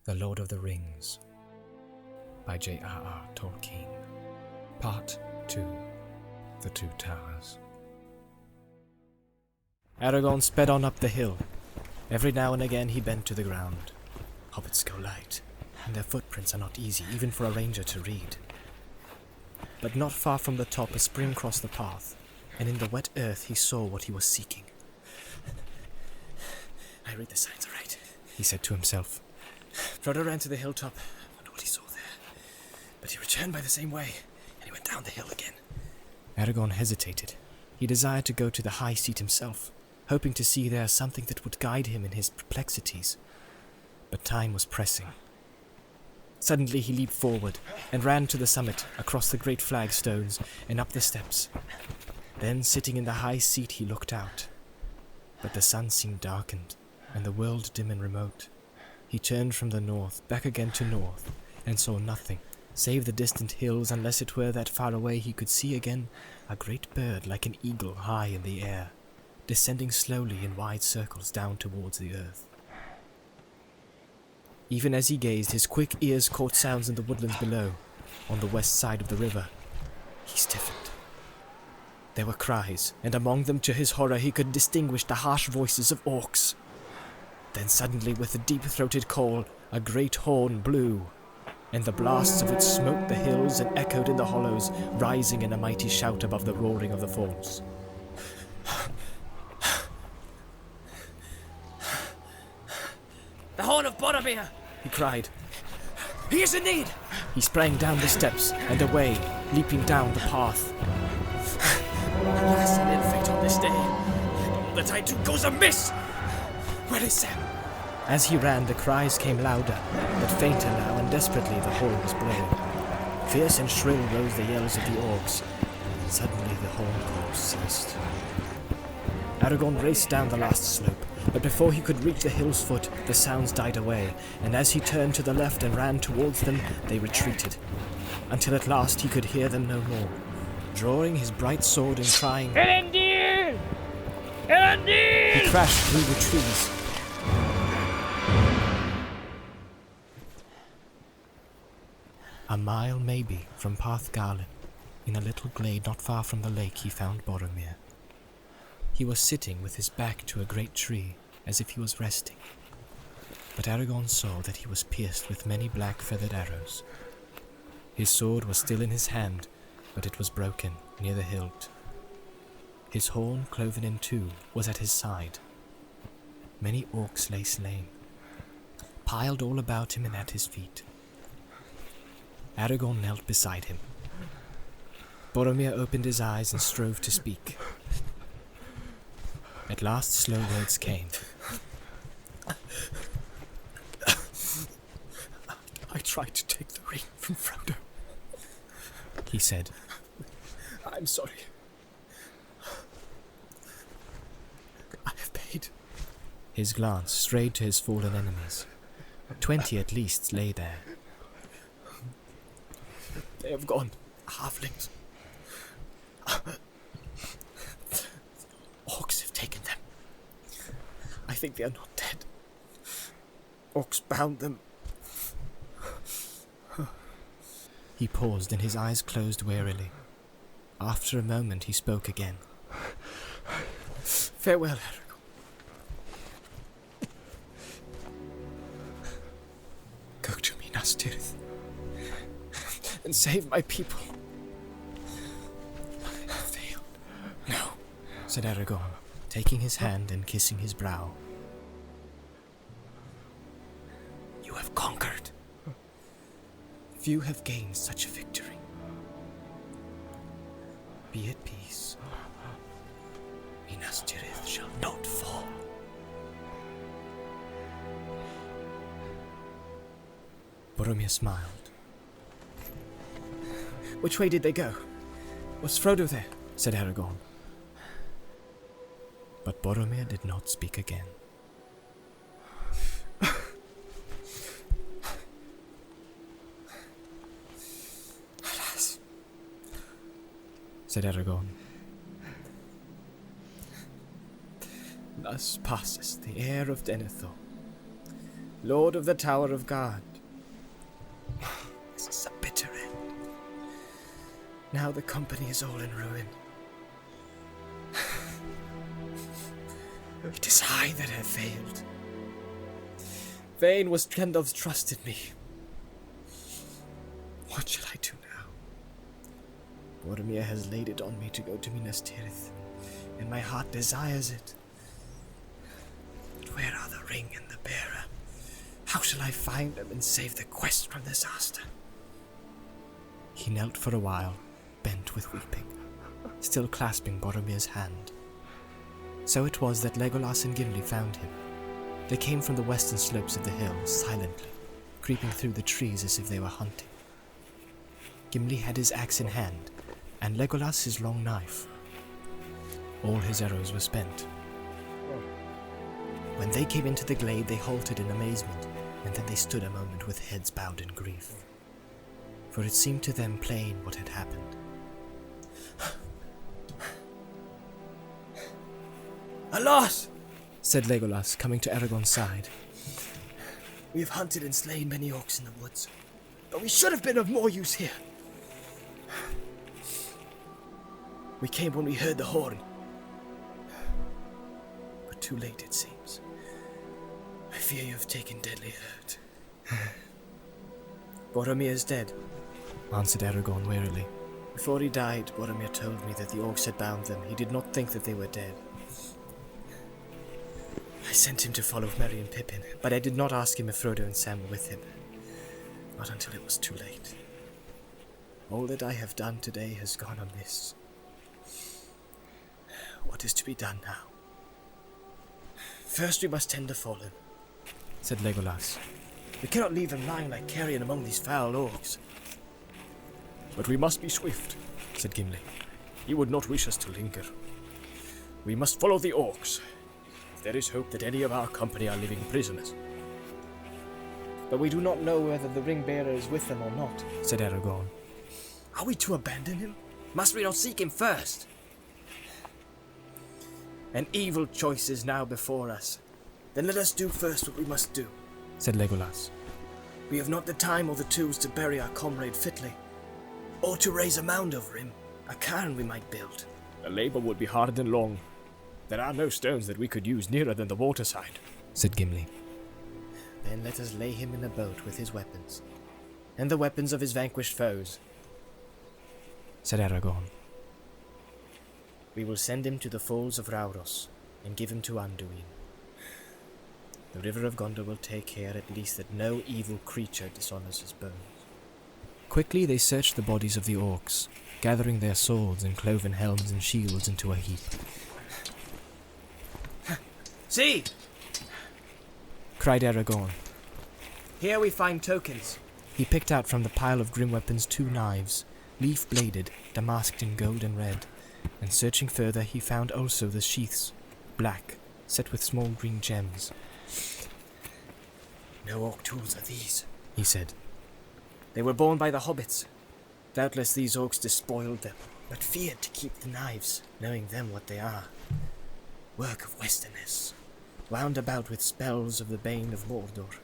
The Lord of the Rings by J.R.R. Tolkien. Part 2. The Two Towers. Aragorn sped on up the hill. Every now and again he bent to the ground. Hobbits go light, and their footprints are not easy even for a ranger to read. But not far from the top a spring crossed the path, and in the wet earth he saw what he was seeking. I read the signs aright, he said to himself. Frodo ran to the hilltop. I wonder what he saw there. But he returned by the same way, and he went down the hill again. Aragorn hesitated. He desired to go to the high seat himself, hoping to see there something that would guide him in his perplexities. But time was pressing. Suddenly he leaped forward and ran to the summit, across the great flagstones and up the steps. Then, sitting in the high seat, he looked out. But the sun seemed darkened, and the world dim and remote. He turned from the north, back again to north, and saw nothing, save the distant hills, unless it were that far away he could see again a great bird like an eagle high in the air, descending slowly in wide circles down towards the earth. Even as he gazed, his quick ears caught sounds in the woodlands below, on the west side of the river. He stiffened. There were cries, and among them, to his horror, he could distinguish the harsh voices of orcs. Then suddenly, with a deep-throated call, a great horn blew, and the blasts of it smote the hills and echoed in the hollows, rising in a mighty shout above the roaring of the falls. The horn of Boromir! He cried. He is in need! He sprang down the steps and away, leaping down the path. Alas, and in fate on this day, and all that I do goes amiss! Where is Sam? As he ran, the cries came louder, but fainter now, and desperately the horn was blowing. Fierce and shrill rose the yells of the orcs. Suddenly the horn call ceased. Aragorn raced down the last slope, but before he could reach the hill's foot, the sounds died away, and as he turned to the left and ran towards them, they retreated, until at last he could hear them no more. Drawing his bright sword and crying, Elendil! Elendil! he crashed through the trees. A mile, maybe, from Parthgarlen, in a little glade not far from the lake, he found Boromir. He was sitting with his back to a great tree, as if he was resting. But Aragorn saw that he was pierced with many black feathered arrows. His sword was still in his hand, but it was broken near the hilt. His horn, cloven in two, was at his side. Many orcs lay slain, piled all about him and at his feet. Aragorn knelt beside him. Boromir opened his eyes and strove to speak. At last slow words came. I tried to take the ring from Frodo, he said. I'm sorry. I have paid. His glance strayed to his fallen enemies. 20 at least lay there. They have gone, halflings. Orcs have taken them. I think they are not dead. Orcs bound them. He paused and his eyes closed wearily. After a moment he spoke again. Farewell, Aragorn. Go to Minas Tirith and save my people. I have failed. No, said Aragorn, taking his hand and kissing his brow. You have conquered. Few have gained such a victory. Be at peace. Minas Tirith shall not fall. Boromir smiled. Which way did they go? Was Frodo there? Said Aragorn. But Boromir did not speak again. Alas, said Aragorn. Thus passes the heir of Denethor, Lord of the Tower of God. This is a bitter end. Now the company is all in ruin. It is I that have failed. Vain was Gandalf's trust in me. What shall I do now? Boromir has laid it on me to go to Minas Tirith, and my heart desires it. But where are the ring and the bearer? How shall I find them and save the quest from disaster? He knelt for a while, bent with weeping, still clasping Boromir's hand. So it was that Legolas and Gimli found him. They came from the western slopes of the hill, silently, creeping through the trees as if they were hunting. Gimli had his axe in hand, and Legolas his long knife. All his arrows were spent. When they came into the glade, they halted in amazement, and then they stood a moment with heads bowed in grief. For it seemed to them plain what had happened. Alas! Said Legolas, coming to Aragorn's side. We have hunted and slain many orcs in the woods, but we should have been of more use here. We came when we heard the horn, but too late it seems. I fear you have taken deadly hurt. Boromir is dead, answered Aragorn wearily. Before he died, Boromir told me that the orcs had bound them. He did not think that they were dead. I sent him to follow Merry and Pippin, but I did not ask him if Frodo and Sam were with him. Not until it was too late. All that I have done today has gone amiss. What is to be done now? First we must tend the fallen, said Legolas. We cannot leave them lying like carrion among these foul orcs. But we must be swift, said Gimli. You would not wish us to linger. We must follow the orcs. There is hope that any of our company are living prisoners. But we do not know whether the ring bearer is with them or not, said Aragorn. Are we to abandon him? Must we not seek him first? An evil choice is now before us. Then let us do first what we must do, said Legolas. We have not the time or the tools to bury our comrade fitly, or to raise a mound over him, a cairn we might build. The labor would be hard and long. There are no stones that we could use nearer than the waterside, said Gimli. Then let us lay him in a boat with his weapons, and the weapons of his vanquished foes, said Aragorn. We will send him to the falls of Rauros, and give him to Anduin. The river of Gondor will take care at least that no evil creature dishonors his bones. Quickly they searched the bodies of the orcs, gathering their swords and cloven helms and shields into a heap. See! Cried Aragorn. Here we find tokens. He picked out from the pile of grim weapons 2 knives, leaf-bladed, damasked in gold and red, and searching further he found also the sheaths, black, set with small green gems. No orc tools are these, he said. They were borne by the hobbits. Doubtless these orcs despoiled them, but feared to keep the knives, knowing them what they are. Work of Westerness, wound about with spells of the Bane of Mordor.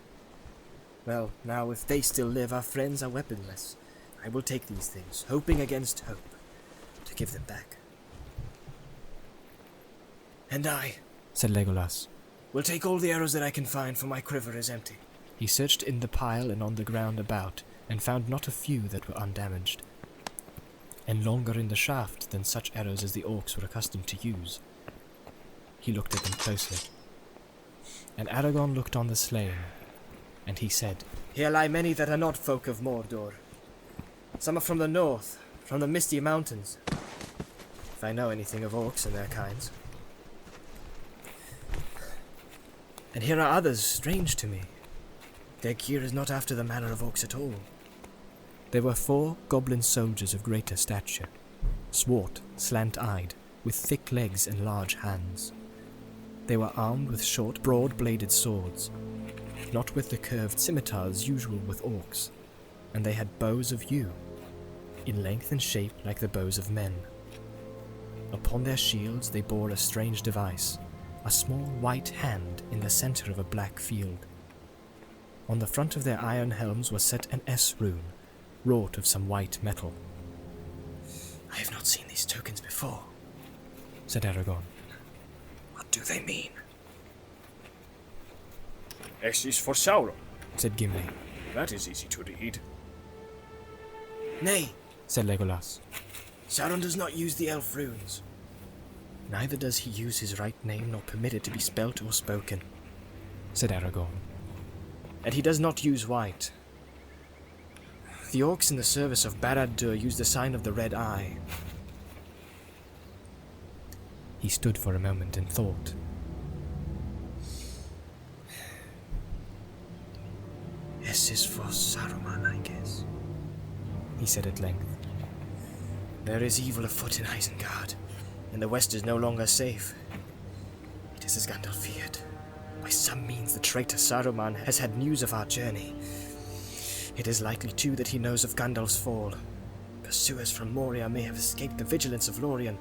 Well, now if they still live, our friends are weaponless. I will take these things, hoping against hope, to give them back. And I, said Legolas, will take all the arrows that I can find, for my quiver is empty. He searched in the pile and on the ground about, and found not a few that were undamaged, and longer in the shaft than such arrows as the orcs were accustomed to use. He looked at them closely, and Aragorn looked on the slain, and he said, Here lie many that are not folk of Mordor. Some are from the north, from the misty mountains, if I know anything of orcs and their kinds. And here are others strange to me. Their gear is not after the manner of orcs at all. There were 4 goblin soldiers of greater stature, swart, slant-eyed, with thick legs and large hands. They were armed with short, broad-bladed swords, not with the curved scimitars usual with orcs, and they had bows of yew, in length and shape like the bows of men. Upon their shields they bore a strange device, a small white hand in the center of a black field. On the front of their iron helms was set an S rune, wrought of some white metal. I have not seen these tokens before, said Aragorn. What do they mean? S is for Sauron, said Gimli. that is easy to read. Nay, said Legolas. Sauron does not use the elf runes. Neither does he use his right name nor permit it to be spelt or spoken, said Aragorn. And he does not use white. The orcs in the service of Barad-dûr use the sign of the red eye. He stood for a moment and thought. S is for Saruman, I guess, he said at length. There is evil afoot in Isengard, and the west is no longer safe. It is as Gandalf feared. By some means the traitor Saruman has had news of our journey. It is likely, too, that he knows of Gandalf's fall. Pursuers from Moria may have escaped the vigilance of Lorien,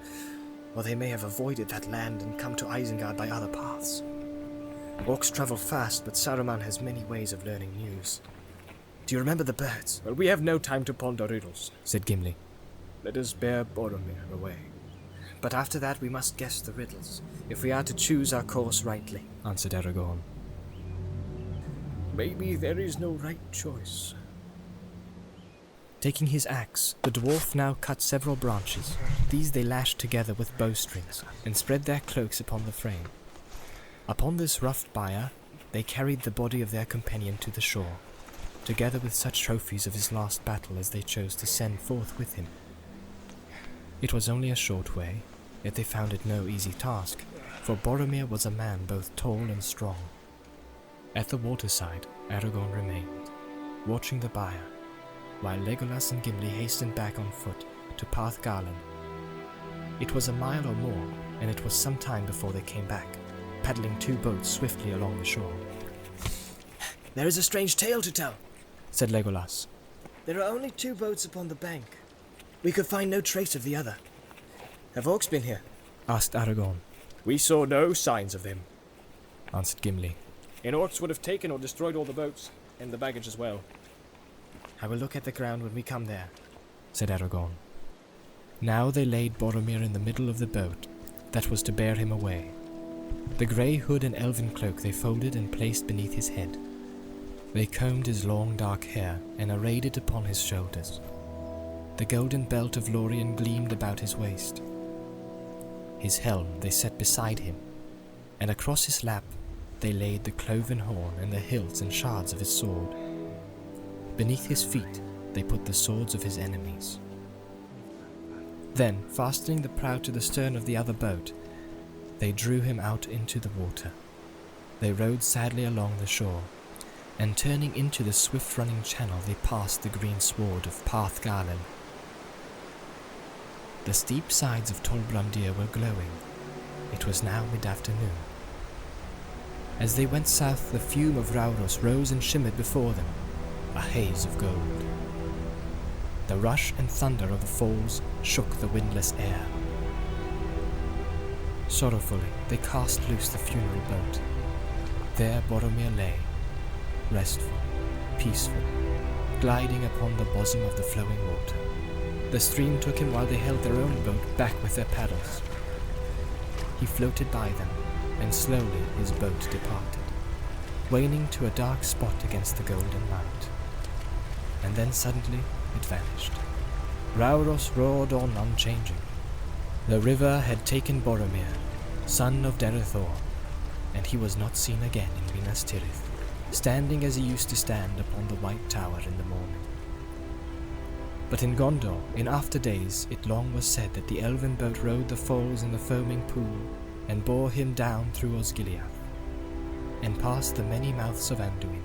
or they may have avoided that land and come to Isengard by other paths. Orcs travel fast, but Saruman has many ways of learning news. Do you remember the birds? Well, we have no time to ponder riddles, said Gimli. Let us bear Boromir away. But after that we must guess the riddles, if we are to choose our course rightly, answered Aragorn. Maybe there is no right choice. Taking his axe, the dwarf now cut several branches. These they lashed together with bowstrings, and spread their cloaks upon the frame. Upon this rough bier, they carried the body of their companion to the shore, together with such trophies of his last battle as they chose to send forth with him. It was only a short way, yet they found it no easy task, for Boromir was a man both tall and strong. At the waterside, Aragorn remained, watching the bier, while Legolas and Gimli hastened back on foot to Path Garland. It was a mile or more, and it was some time before they came back, paddling 2 boats swiftly along the shore. There is a strange tale to tell, said Legolas. There are only 2 boats upon the bank. We could find no trace of the other. Have orcs been here? Asked Aragorn. We saw no signs of them, answered Gimli. And orcs would have taken or destroyed all the boats, and the baggage as well. I will look at the ground when we come there, said Aragorn. Now they laid Boromir in the middle of the boat that was to bear him away. The grey hood and elven cloak they folded and placed beneath his head. They combed his long dark hair and arrayed it upon his shoulders. The golden belt of Lorien gleamed about his waist. His helm they set beside him, and across his lap they laid the cloven horn and the hilts and shards of his sword. Beneath his feet they put the swords of his enemies. Then, fastening the prow to the stern of the other boat, they drew him out into the water. They rowed sadly along the shore, and turning into the swift-running channel they passed the green sward of Path Garland. The steep sides of Tol Brandir were glowing. It was now mid-afternoon. As they went south, the fume of Rauros rose and shimmered before them, a haze of gold. The rush and thunder of the falls shook the windless air. Sorrowfully, they cast loose the funeral boat. There Boromir lay, restful, peaceful, gliding upon the bosom of the flowing water. The stream took him while they held their own boat back with their paddles. He floated by them, and slowly his boat departed, waning to a dark spot against the golden light. And then suddenly it vanished. Rauros roared on unchanging. The river had taken Boromir, son of Denethor, and he was not seen again in Minas Tirith, standing as he used to stand upon the White Tower in the morning. But in Gondor, in after days, it long was said that the elven boat rode the falls in the foaming pool, and bore him down through Osgiliath, and past the many mouths of Anduin,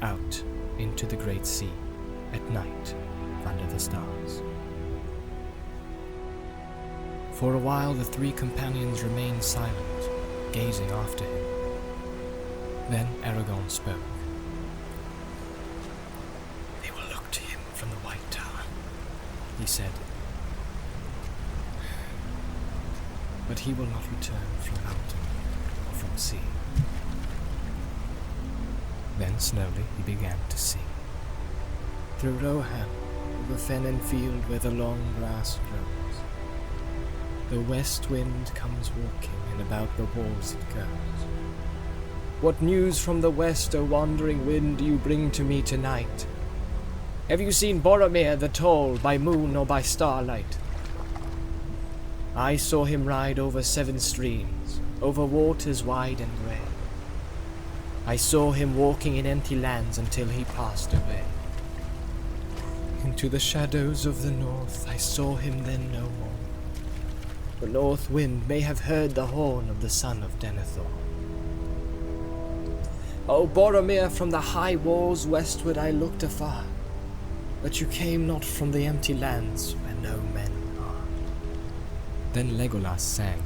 out into the great sea, at night, under the stars. For a while the 3 companions remained silent, gazing after him. Then Aragorn spoke. They will look to him from the White Tower, he said. But he will not return from mountain or from sea. Then slowly he began to sing. Through Rohan, over fen and field where the long grass grows, the west wind comes walking, and about the walls it goes. What news from the west, O wandering wind, do you bring to me tonight? Have you seen Boromir the tall, by moon or by starlight? I saw him ride over 7 streams, over waters wide and grey. I saw him walking in empty lands until he passed away. Into the shadows of the north I saw him then no more. The north wind may have heard the horn of the son of Denethor. O Boromir, from the high walls westward I looked afar, but you came not from the empty lands where no men are. Then Legolas sang.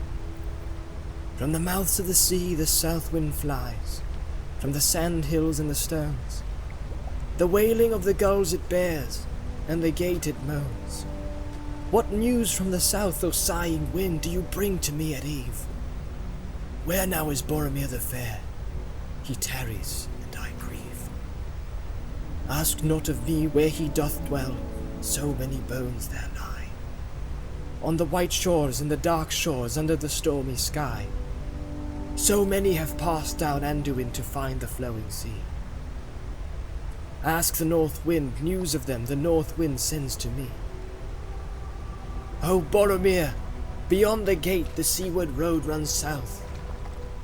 From the mouths of the sea the south wind flies, from the sand hills and the stones. The wailing of the gulls it bears, and the gate it moans. What news from the south, O sighing wind, do you bring to me at eve? Where now is Boromir the fair? He tarries, and I grieve. Ask not of me where he doth dwell, so many bones there lie. On the white shores and the dark shores under the stormy sky. So many have passed down Anduin to find the flowing sea. Ask the north wind news of them, the north wind sends to me. O Boromir, beyond the gate the seaward road runs south,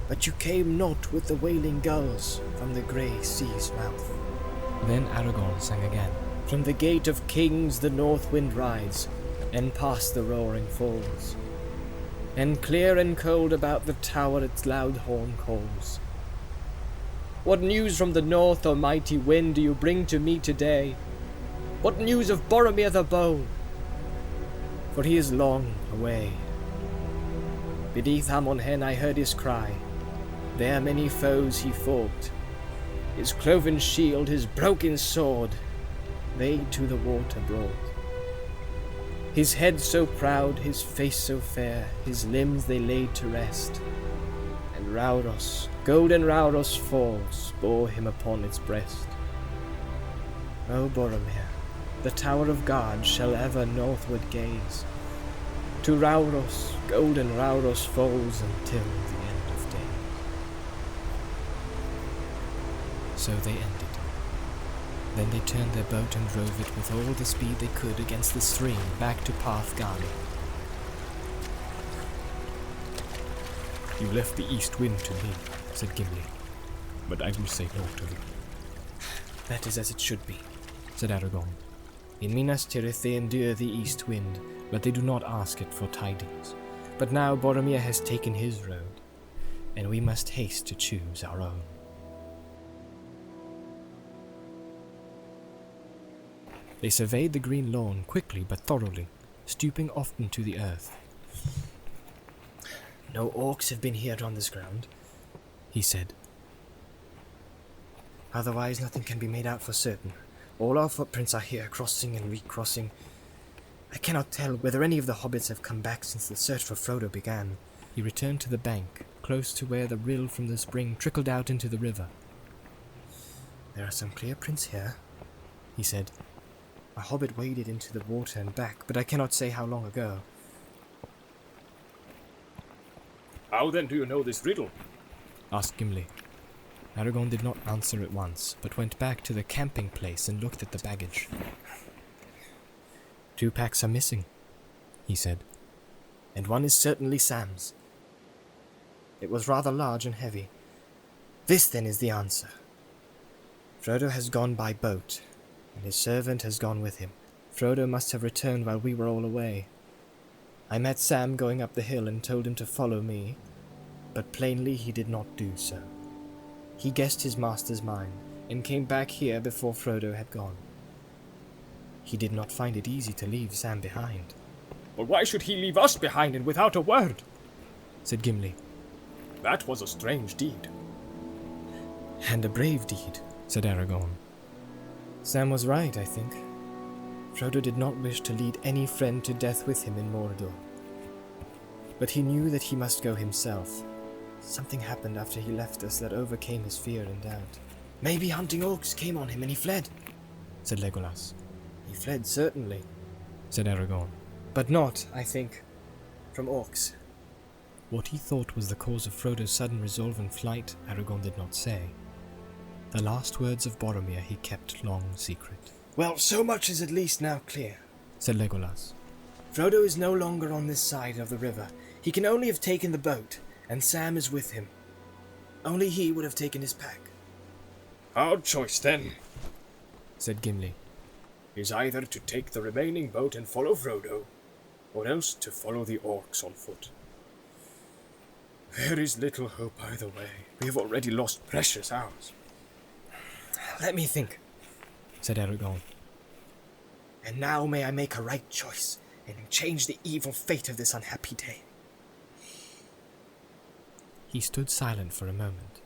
but you came not with the wailing gulls from the grey sea's mouth. Then Aragorn sang again. From the gate of kings the north wind rides, and past the roaring falls. And clear and cold about the tower its loud horn calls. What news from the north, O mighty wind, do you bring to me today? What news of Boromir the bold? For he is long away. Beneath Amon Hen I heard his cry. There many foes he fought. His cloven shield, his broken sword, they to the water brought. His head so proud, his face so fair, his limbs they laid to rest. And Rauros, golden Rauros falls, bore him upon its breast. O Boromir, the tower of God shall ever northward gaze. To Rauros, golden Rauros falls until the end of days. So they ended. Then they turned their boat and drove it with all the speed they could against the stream back to Path Garni. You left the east wind to me, said Gimli, but I will say naught of it. That is as it should be, said Aragorn. In Minas Tirith they endure the east wind, But they do not ask it for tidings. But now Boromir has taken his road, and we must haste to choose our own. They surveyed the green lawn quickly but thoroughly, stooping often to the earth. No orcs have been here on this ground, he said. Otherwise nothing can be made out for certain. All our footprints are here, crossing and recrossing. I cannot tell whether any of the hobbits have come back since the search for Frodo began. He returned to the bank, close to where the rill from the spring trickled out into the river. There are some clear prints here, he said. A hobbit waded into the water and back, but I cannot say how long ago. How then do you know this riddle? Asked Gimli. Aragorn did not answer at once, but went back to the camping place and looked at the baggage. 2 packs are missing, he said, and one is certainly Sam's. It was rather large and heavy. This then is the answer. Frodo has gone by boat, and his servant has gone with him. Frodo must have returned while we were all away. I met Sam going up the hill and told him to follow me, but plainly he did not do so. He guessed his master's mind, and came back here before Frodo had gone. He did not find it easy to leave Sam behind. But why should he leave us behind and without a word? Said Gimli. That was a strange deed. And a brave deed, said Aragorn. Sam was right, I think. Frodo did not wish to lead any friend to death with him in Mordor. But he knew that he must go himself. Something happened after he left us that overcame his fear and doubt. Maybe hunting orcs came on him and he fled, said Legolas. He fled, certainly. Said Aragorn. But not, I think, from orcs. What he thought was the cause of Frodo's sudden resolve and flight, Aragorn did not say. The last words of Boromir he kept long secret. Well, so much is at least now clear, said Legolas. Frodo is no longer on this side of the river. He can only have taken the boat, and Sam is with him. Only he would have taken his pack. Our choice, then, said Gimli. is either to take the remaining boat and follow Frodo, or else to follow the orcs on foot. There is little hope either way. We have already lost precious hours. Let me think, said Aragorn. And now may I make a right choice, and change the evil fate of this unhappy day. He stood silent for a moment.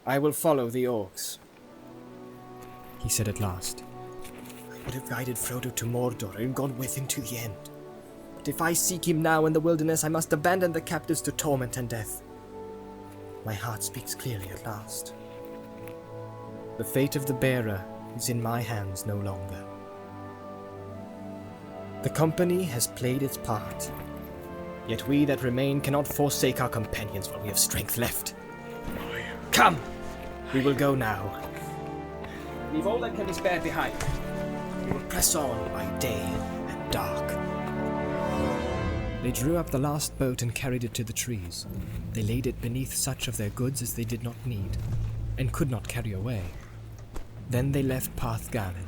I will follow the orcs, he said at last. I would have guided Frodo to Mordor and gone with him to the end. But if I seek him now in the wilderness, I must abandon the captives to torment and death. My heart speaks clearly at last. The fate of the bearer is in my hands no longer. The company has played its part, yet we that remain cannot forsake our companions while we have strength left. Come! We will go now. Leave all that can be spared behind. We will press on by day and dark. They drew up the last boat and carried it to the trees. They laid it beneath such of their goods as they did not need, and could not carry away. Then they left Parth Galen.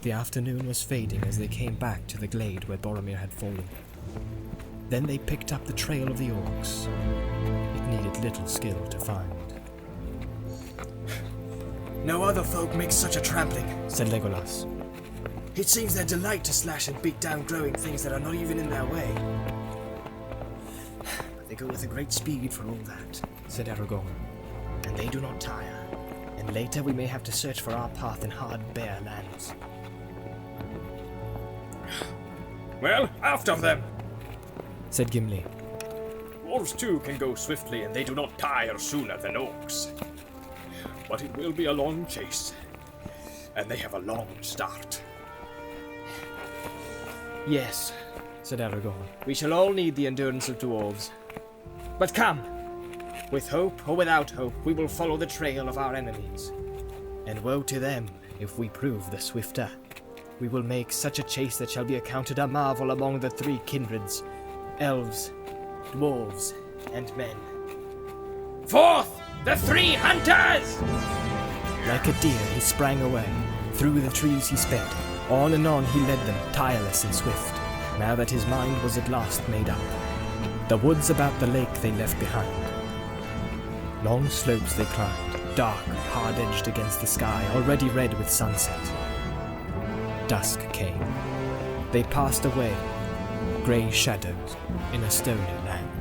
The afternoon was fading as they came back to the glade where Boromir had fallen. Then they picked up the trail of the orcs. It needed little skill to find. No other folk make such a trampling, said Legolas. It seems their delight to slash and beat down growing things that are not even in their way. But they go with a great speed for all that, said Aragorn. And they do not tire, and later we may have to search for our path in hard, bare lands. Well, after them! said Gimli. Dwarves too can go swiftly, and they do not tire sooner than orcs. But it will be a long chase, and they have a long start. Yes, said Aragorn. We shall all need the endurance of dwarves. But come! With hope or without hope, we will follow the trail of our enemies. And woe to them if we prove the swifter. We will make such a chase that shall be accounted a marvel among the three kindreds, elves, dwarves, and men. Forth, the three hunters! Like a deer he sprang away. Through the trees he sped. On and on he led them, tireless and swift, now that his mind was at last made up. The woods about the lake they left behind. Long slopes they climbed, dark, hard-edged against the sky, already red with sunset. Dusk came. They passed away, grey shadows in a stony land.